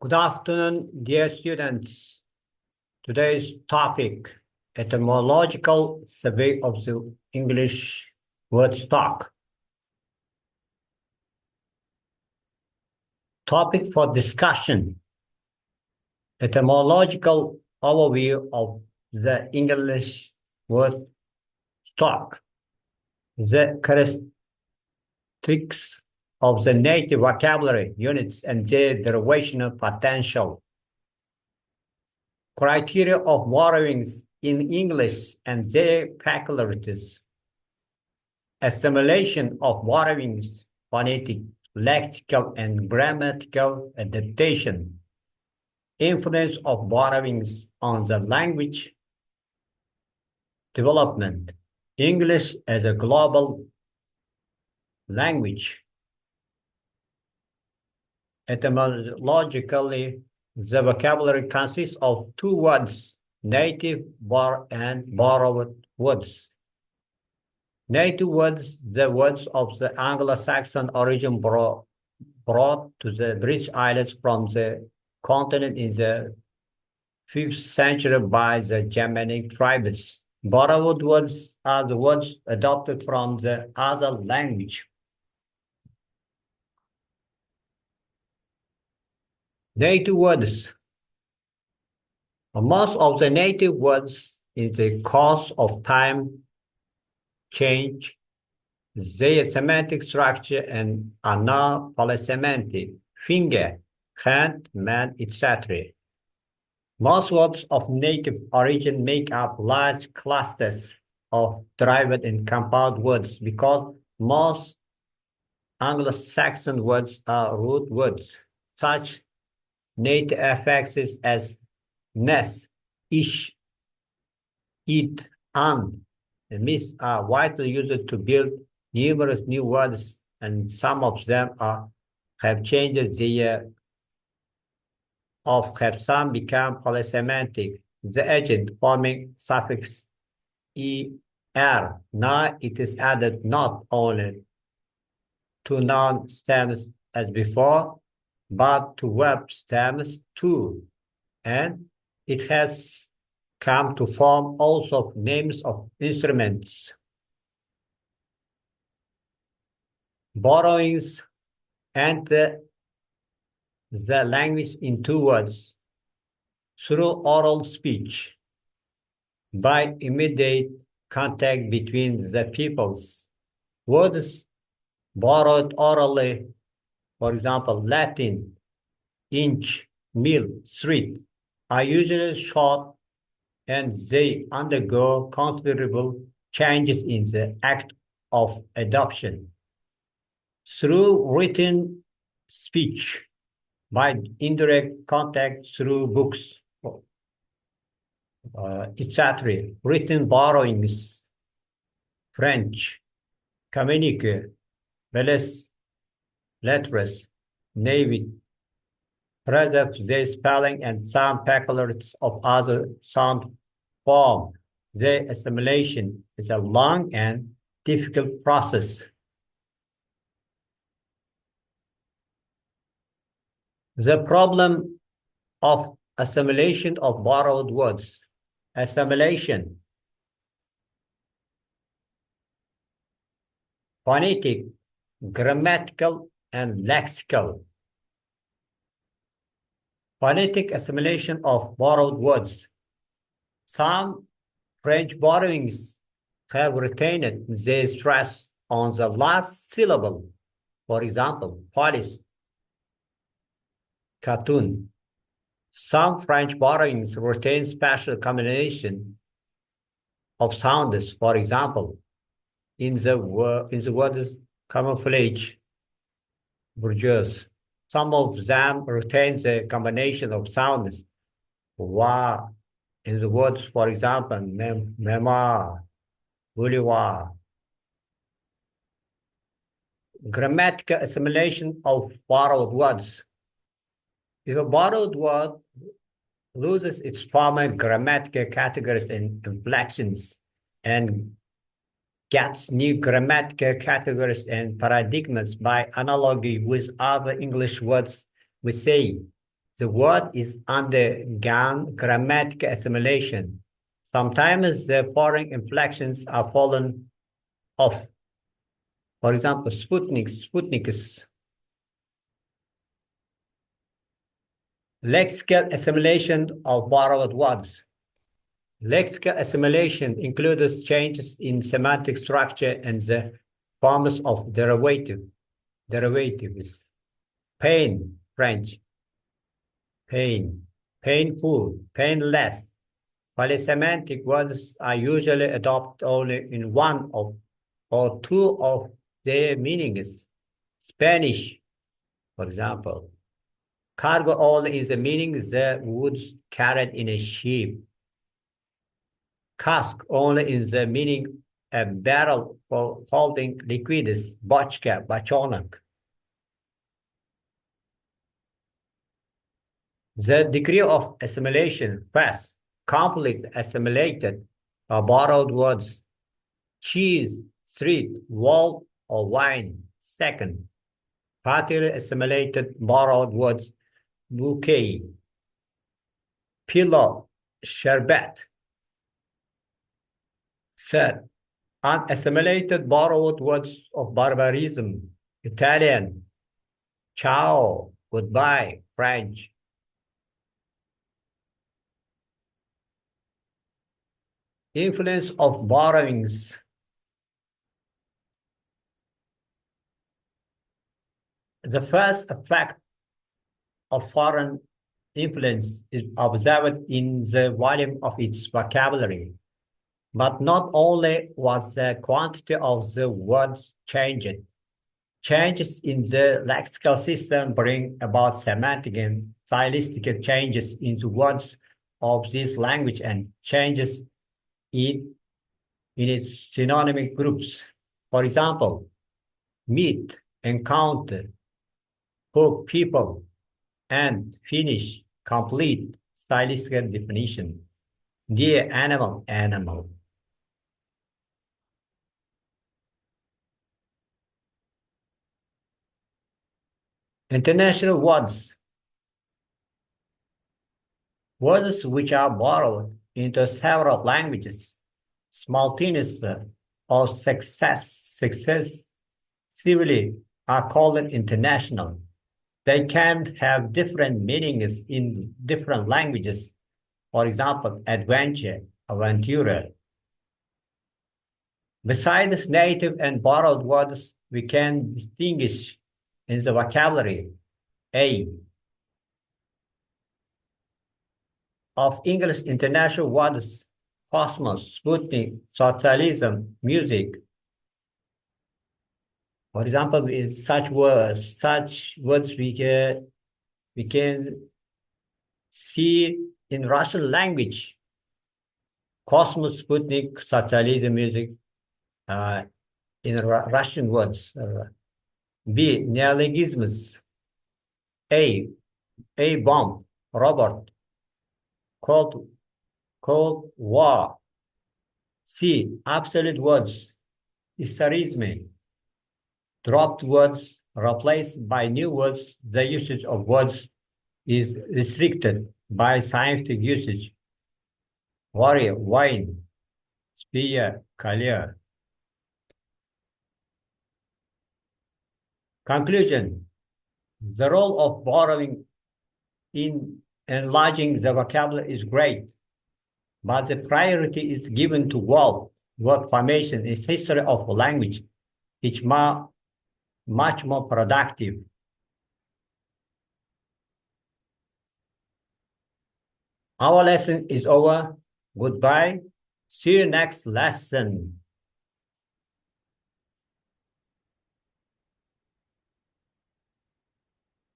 Good afternoon, dear students. Today's topic, etymological survey of the English word stock. Topic for discussion, etymological overview of the English word stock, the characteristics of the native vocabulary units and their derivational potential. Criteria of borrowings in English and their peculiarities. Assimilation of borrowings, phonetic, lexical, and grammatical adaptation. Influence of borrowings on the language development. English as a global language. Etymologically, the vocabulary consists of two words, native and borrowed words. Native words, the words of the Anglo-Saxon origin brought to the British Islands from the continent in the 5th century by the Germanic tribes. Borrowed words are the words adopted from the other language. Native words. Most of the native words in the course of time change their semantic structure and are now polysemantic, finger, hand, man, etc. Most words of native origin make up large clusters of derived and compound words because most Anglo-Saxon words are root words. Such native affixes as nest, ish, it, and miss are widely used to build numerous new words, and some of them have changed their have some become polysemantic. The agent forming suffix er. Now it is added not only to noun stems as before, but to verb stems too, and it has come to form also names of instruments. Borrowings enter the language in two words, through oral speech, by immediate contact between the peoples. Words borrowed orally, for example, Latin, inch, mil, street, are usually short and they undergo considerable changes in the act of adoption. Through written speech, by indirect contact through books, etc. Written borrowings, French, communique, belles lettres, navy, preserve their spelling and some peculiarities of other sound form. Their assimilation is a long and difficult process. The problem of assimilation of borrowed words. Assimilation. Phonetic, grammatical, and lexical. Phonetic assimilation of borrowed words. Some French borrowings have retained their stress on the last syllable. For example, police, cartoon. Some French borrowings retain special combination of sounds. For example, in the word camouflage, bourgeois. Some of them retain the combination of sounds. Wa, in the words, for example, memoir, boulevard. Grammatical assimilation of borrowed words. If a borrowed word loses its former grammatical categories and inflections and gets new grammatical categories and paradigms by analogy with other English words, we say The word is undergone grammatical assimilation. Sometimes the foreign inflections are fallen off. For example, Sputnikus. Lexical assimilation of borrowed words. Lexical assimilation includes changes in semantic structure and the forms of derivatives. Pain, French, pain, painful, painless. Polysemantic words are usually adopted only in one of or two of their meanings. Spanish, for example, cargo only is the meaning the goods carried in a ship. Cask only in the meaning a barrel for holding liquids, bochka, bachonok. The degree of assimilation, fast, complete, assimilated, are borrowed words. Cheese, street, wall, or wine. Second, partially assimilated borrowed words. Bouquet, pillow, sherbet. Third, unassimilated borrowed words of barbarism. Italian, ciao, goodbye, French. Influence of borrowings. The first effect of foreign influence is observed in the volume of its vocabulary. But not only was the quantity of the words changed, changes in the lexical system bring about semantic and stylistic changes in the words of this language and changes it in its synonymic groups. For example, meet, encounter, hook, people, and finish, complete, stylistic definition. Dear animal, animal. International words, words which are borrowed into several languages, simultaneously or successively are called international. They can have different meanings in different languages. For example, adventure, aventura. Besides native and borrowed words, we can distinguish in the vocabulary A of English international words, cosmos, Sputnik, socialism, music. For example, in such words we can see in Russian language, cosmos, Sputnik, socialism, music, uh, in Russian words. B, neologisms. A, a bomb, Robert, Cold, Cold War. C, absolute words, historism. Dropped words replaced by new words. The usage of words is restricted by scientific usage. Warrior, wine, spear, career. Conclusion. The role of borrowing in enlarging the vocabulary is great, but the priority is given to word formation is history of language. It's much more productive. Our lesson is over. Goodbye. See you next lesson.